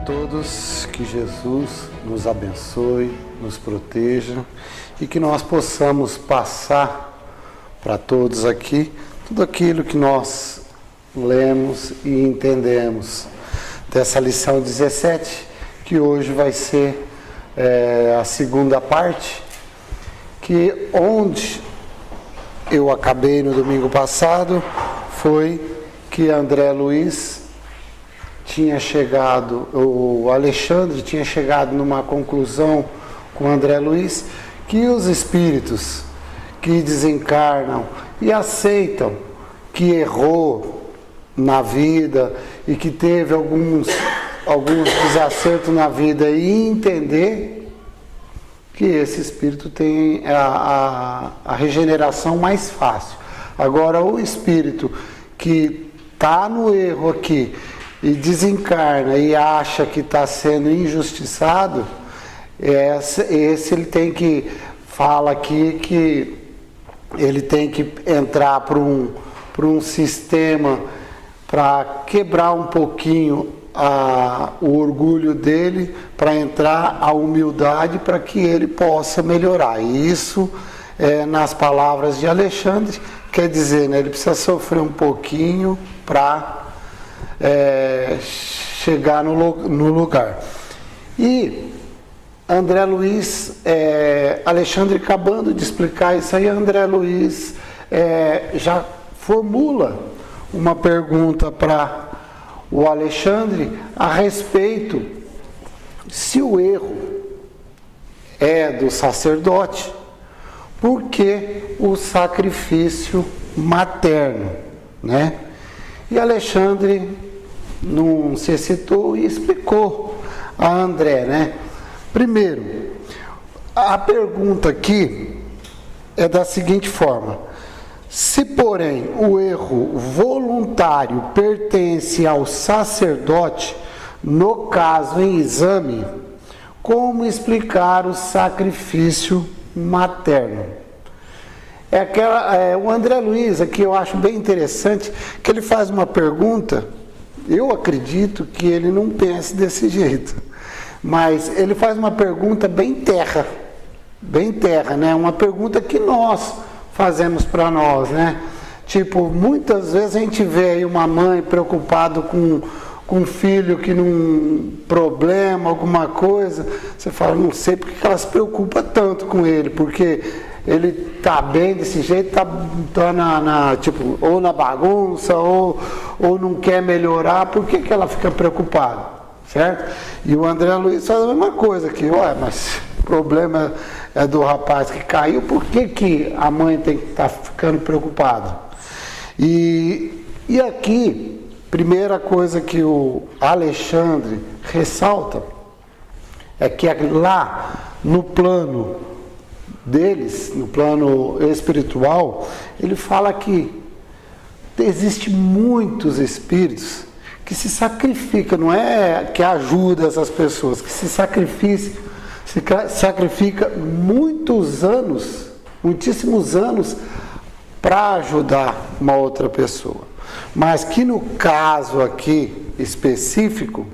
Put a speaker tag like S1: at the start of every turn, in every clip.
S1: todos, que Jesus nos abençoe, nos proteja e que nós possamos passar para todos aqui tudo aquilo que nós lemos e entendemos dessa lição 17, que hoje vai ser a segunda parte, que onde eu acabei no domingo passado foi que André Luiz tinha chegado, o Alexandre tinha chegado numa conclusão com André Luiz, que os espíritos que desencarnam e aceitam que errou na vida e que teve alguns desacertos na vida e entender que esse espírito tem a regeneração mais fácil. Agora, o espírito que está no erro aqui e desencarna e acha que está sendo injustiçado, esse ele tem que, fala aqui que ele tem que entrar para um sistema para quebrar um pouquinho o orgulho dele, para entrar a humildade, para que ele possa melhorar. E isso, nas palavras de Alexandre, quer dizer, né, ele precisa sofrer um pouquinho para chegar no lugar. E André Luiz, Alexandre acabando de explicar isso aí, André Luiz já formula uma pergunta para o Alexandre a respeito se o erro é do sacerdote, por que o sacrifício materno, né? E Alexandre não se excitou e explicou a André, né? Primeiro, a pergunta aqui é da seguinte forma: se, porém, o erro voluntário pertence ao sacerdote, no caso em exame, como explicar o sacrifício materno? O André Luiz aqui eu acho bem interessante, que ele faz uma pergunta, eu acredito que ele não pense desse jeito, mas ele faz uma pergunta bem terra, né? Uma pergunta que nós fazemos para nós, né? Tipo, muitas vezes a gente vê aí uma mãe preocupada com um filho que num problema, alguma coisa, você fala, não sei porque que ela se preocupa tanto com ele, porque ele tá bem desse jeito, tá tipo, ou na bagunça, ou não quer melhorar, por que ela fica preocupada, certo? E o André Luiz faz a mesma coisa aqui, mas o problema é do rapaz que caiu, por que a mãe tem que estar ficando preocupada? E aqui, primeira coisa que o Alexandre ressalta é que lá no plano deles, no plano espiritual, ele fala que existe muitos espíritos que se sacrificam, não é que ajuda essas pessoas, que se sacrifica muitos anos, muitíssimos anos, para ajudar uma outra pessoa. Mas que no caso aqui específico,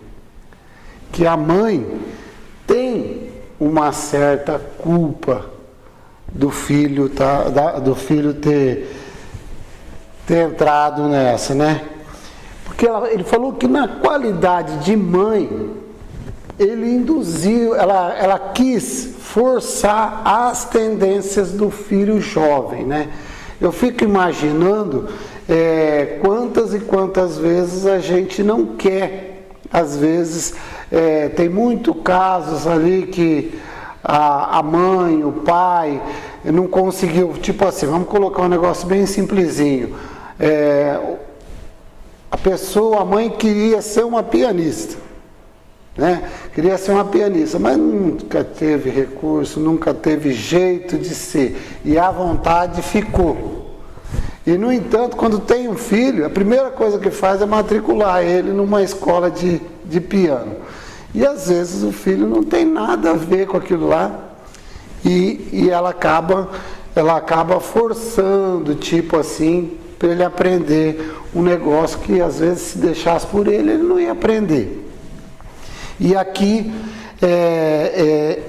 S1: que a mãe tem uma certa culpa do filho, do filho ter entrado nessa, né? Porque ele falou que na qualidade de mãe, ele induziu, ela quis forçar as tendências do filho jovem, né? Eu fico imaginando quantas e quantas vezes a gente não quer, às vezes tem muitos casos ali que a mãe, o pai não conseguiu, tipo assim, vamos colocar um negócio bem simplesinho, a mãe queria ser uma pianista, né? Queria ser uma pianista, mas nunca teve recurso, nunca teve jeito de ser, e a vontade ficou. E no entanto, quando tem um filho, a primeira coisa que faz é matricular ele numa escola de piano. E às vezes o filho não tem nada a ver com aquilo lá, e ela acaba forçando, tipo assim, para ele aprender um negócio que às vezes se deixasse por ele, ele não ia aprender. E aqui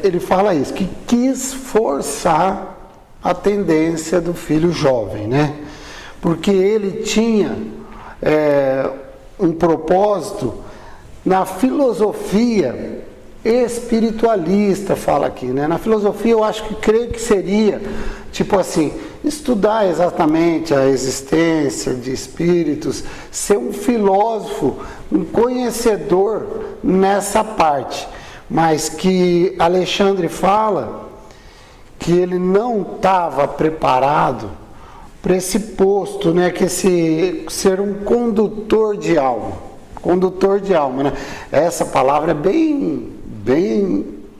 S1: ele fala isso, que quis forçar a tendência do filho jovem, né? Porque ele tinha um propósito na filosofia espiritualista, fala aqui, né? Na filosofia eu creio que seria, tipo assim, estudar exatamente a existência de espíritos, ser um filósofo, um conhecedor nessa parte, mas que Alexandre fala que ele não estava preparado para esse posto, né? Que ser um condutor de alma, né? Essa palavra é bem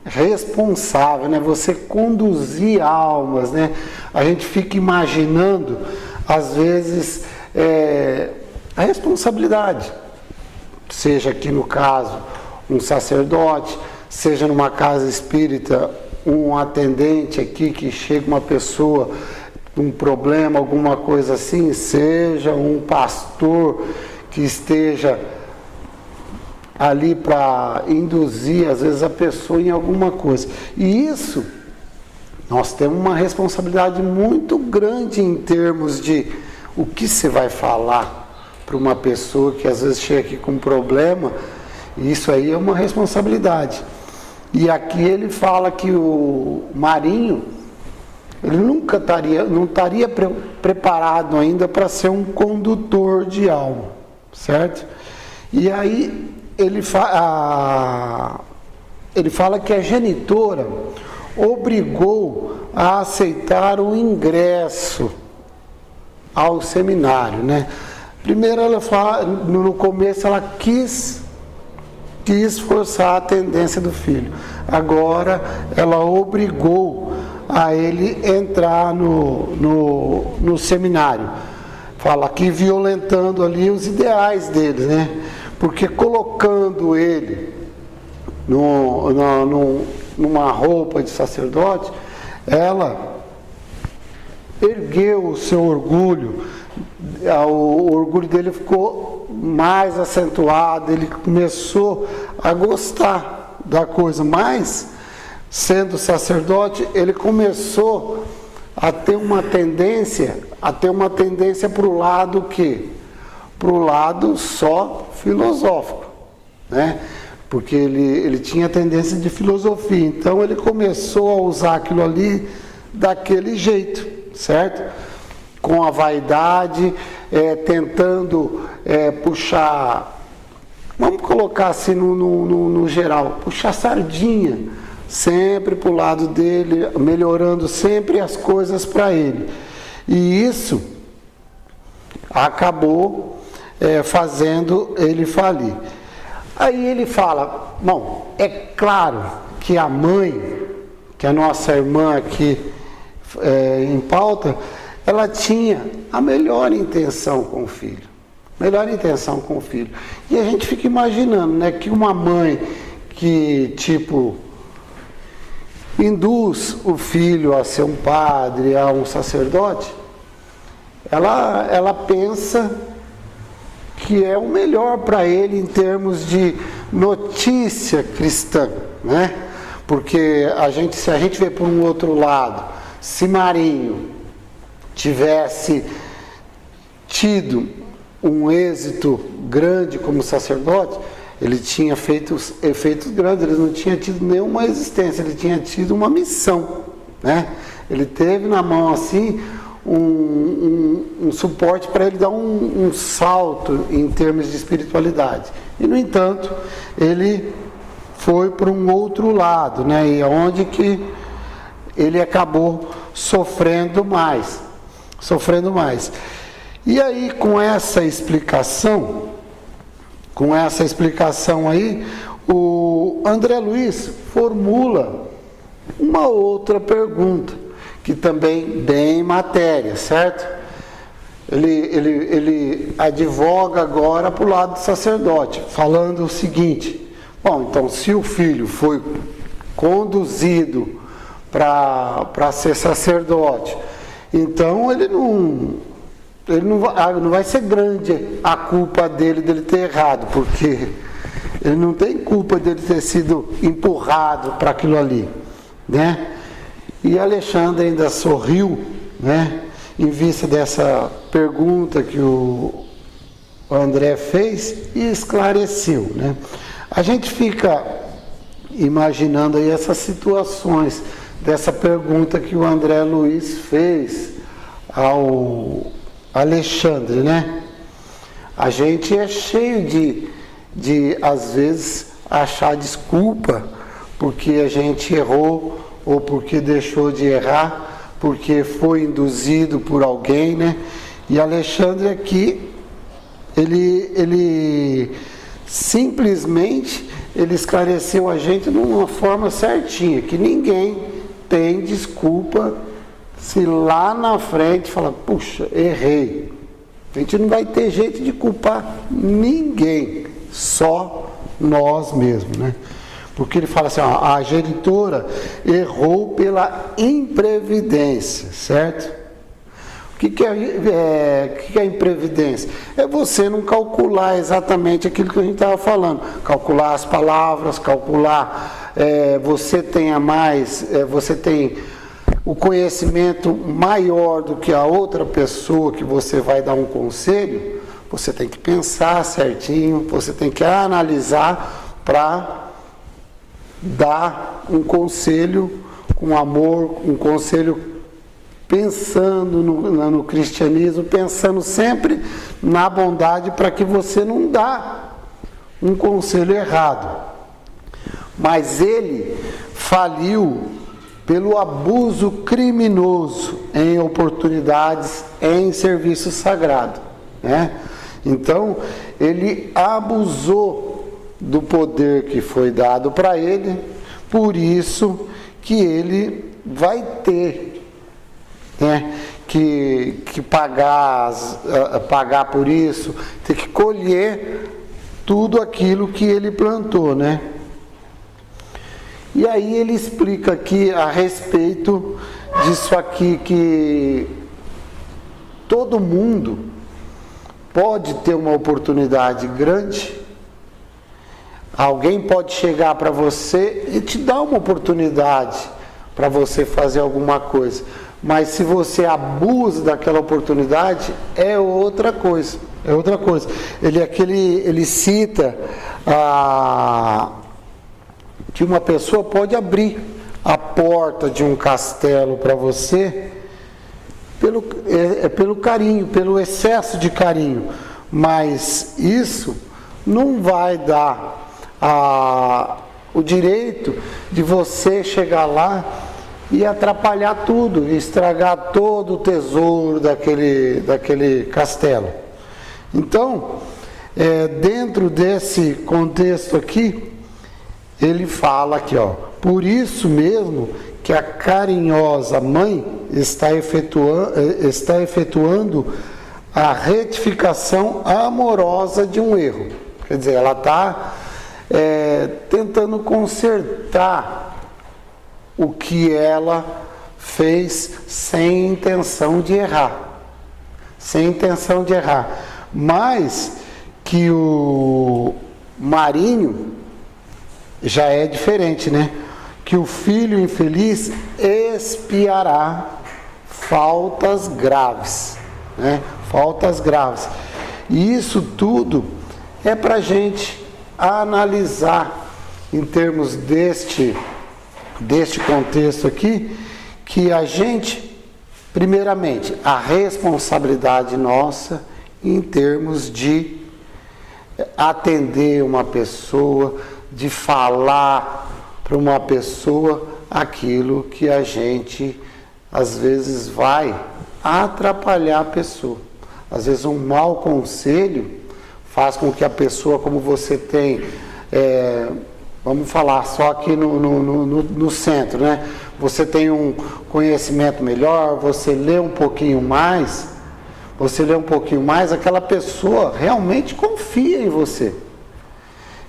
S1: responsável, né? Você conduzir almas, né? A gente fica imaginando, às vezes, a responsabilidade, seja aqui no caso um sacerdote, seja numa casa espírita, um atendente aqui que chega uma pessoa, um problema, alguma coisa assim, seja um pastor que esteja ali para induzir, às vezes, a pessoa em alguma coisa. E isso, nós temos uma responsabilidade muito grande em termos de o que você vai falar para uma pessoa que às vezes chega aqui com um problema. Isso aí é uma responsabilidade. E aqui ele fala que o Marinho, ele não estaria preparado ainda para ser um condutor de alma, certo? E aí ele fala que a genitora obrigou a aceitar o ingresso ao seminário, né? Primeiro ela fala, no começo ela quis forçar a tendência do filho. Agora ela obrigou a ele entrar no seminário. Fala aqui violentando ali os ideais dele, né? Porque colocando ele numa roupa de sacerdote, ela ergueu o seu orgulho, o orgulho dele ficou mais acentuado, ele começou a gostar da coisa, mas sendo sacerdote, ele começou a ter uma tendência para o lado que? Para o lado só filosófico, né? Porque ele tinha tendência de filosofia, então ele começou a usar aquilo ali daquele jeito, certo? Com a vaidade, tentando puxar, vamos colocar assim no geral, puxar sardinha, sempre para o lado dele, melhorando sempre as coisas para ele. E isso acabou fazendo ele falir. Aí ele fala, bom, é claro que a mãe, que a nossa irmã aqui em pauta, ela tinha a melhor intenção com o filho. Melhor intenção com o filho. E a gente fica imaginando, né, que uma mãe que, tipo, induz o filho a ser um padre, a um sacerdote, ela pensa que é o melhor para ele em termos de notícia cristã, né? Porque se a gente vê por um outro lado, se Marinho tivesse tido um êxito grande como sacerdote, ele tinha feito efeitos grandes, ele não tinha tido nenhuma existência, ele tinha tido uma missão, né? Ele teve na mão assim um suporte para ele dar um salto em termos de espiritualidade. E no entanto, ele foi para um outro lado, né? E onde que ele acabou sofrendo mais. E aí, com essa explicação aí, o André Luiz formula uma outra pergunta, que também bem matéria, certo? Ele advoga agora para o lado do sacerdote, falando o seguinte: bom, então se o filho foi conduzido para ser sacerdote, então ele não vai ser grande a culpa dele ter errado, porque Ele não tem culpa dele ter sido empurrado para aquilo ali, né? E Alexandre ainda sorriu, né? Em vista dessa pergunta que o André fez e esclareceu, né? A gente fica imaginando aí essas situações dessa pergunta que o André Luiz fez ao Alexandre, né? A gente é cheio de às vezes achar desculpa porque a gente errou ou porque deixou de errar, porque foi induzido por alguém, né? E Alexandre aqui, ele simplesmente ele esclareceu a gente de uma forma certinha, que ninguém tem desculpa se lá na frente fala, puxa, errei. A gente não vai ter jeito de culpar ninguém, só nós mesmos, né? Porque ele fala assim, ó, a genitora errou pela imprevidência, certo? O que é imprevidência? É você não calcular exatamente aquilo que a gente estava falando, calcular as palavras, calcular, você tem o conhecimento maior do que a outra pessoa que você vai dar um conselho, você tem que pensar certinho, você tem que analisar para dar um conselho com amor, um conselho pensando no cristianismo, pensando sempre na bondade para que você não dá um conselho errado. Mas ele faliu pelo abuso criminoso em oportunidades em serviço sagrado, né? Então, ele abusou do poder que foi dado para ele, por isso que ele vai ter, né, que pagar por isso, ter que colher tudo aquilo que ele plantou, né? E aí ele explica aqui a respeito disso aqui, que todo mundo pode ter uma oportunidade grande. Alguém pode chegar para você e te dar uma oportunidade para você fazer alguma coisa. Mas se você abusa daquela oportunidade, é outra coisa. É outra coisa. Ele cita que uma pessoa pode abrir a porta de um castelo para você pelo carinho, pelo excesso de carinho. Mas isso não vai dar o direito de você chegar lá e atrapalhar tudo, estragar todo o tesouro daquele castelo. Então, dentro desse contexto aqui, ele fala aqui, ó, por isso mesmo que a carinhosa mãe está efetuando a retificação amorosa de um erro. Quer dizer, ela está tentando consertar o que ela fez sem intenção de errar. Sem intenção de errar. Mas que o Marinho já é diferente, né? Que o filho infeliz expiará faltas graves, né? Faltas graves. E isso tudo é para a gente analisar em termos deste contexto aqui, que a gente, primeiramente, a responsabilidade nossa em termos de atender uma pessoa, de falar para uma pessoa aquilo que a gente, às vezes, vai atrapalhar a pessoa. Às vezes, um mau conselho faz com que a pessoa, como você tem, vamos falar só aqui no centro, né? Você tem um conhecimento melhor, você lê um pouquinho mais, aquela pessoa realmente confia em você.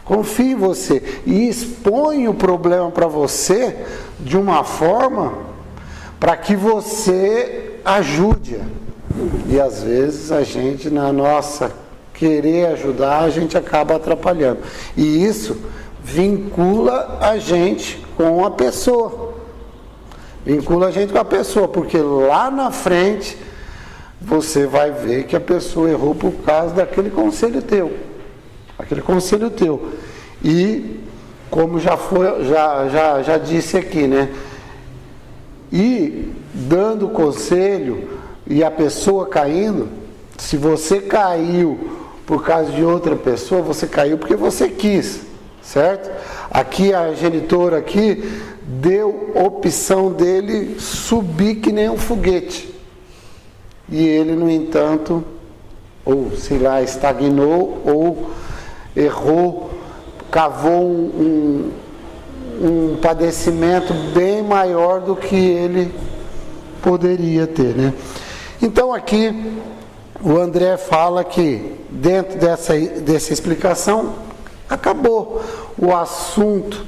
S1: Confia em você e expõe o problema para você de uma forma para que você ajude. E às vezes a gente, na nossa querer ajudar, a gente acaba atrapalhando. E isso vincula a gente com a pessoa. Vincula a gente com a pessoa, porque lá na frente você vai ver que a pessoa errou por causa daquele conselho teu. Aquele conselho teu. E como já disse aqui, né? E dando conselho e a pessoa caindo, se você caiu por causa de outra pessoa, você caiu porque você quis, certo? Aqui a genitora aqui deu opção dele subir que nem um foguete. E ele, no entanto, ou sei lá, estagnou ou errou, cavou um padecimento bem maior do que ele poderia ter, né? Então aqui o André fala que dentro dessa explicação acabou o assunto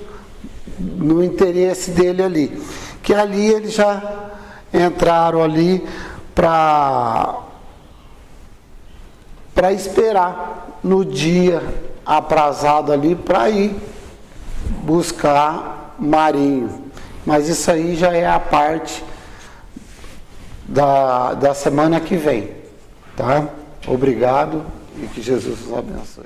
S1: no interesse dele ali, que ali eles já entraram ali para esperar no dia aprazado ali para ir buscar Marinho. Mas isso aí já é a parte da semana que vem, tá? Obrigado e que Jesus nos abençoe.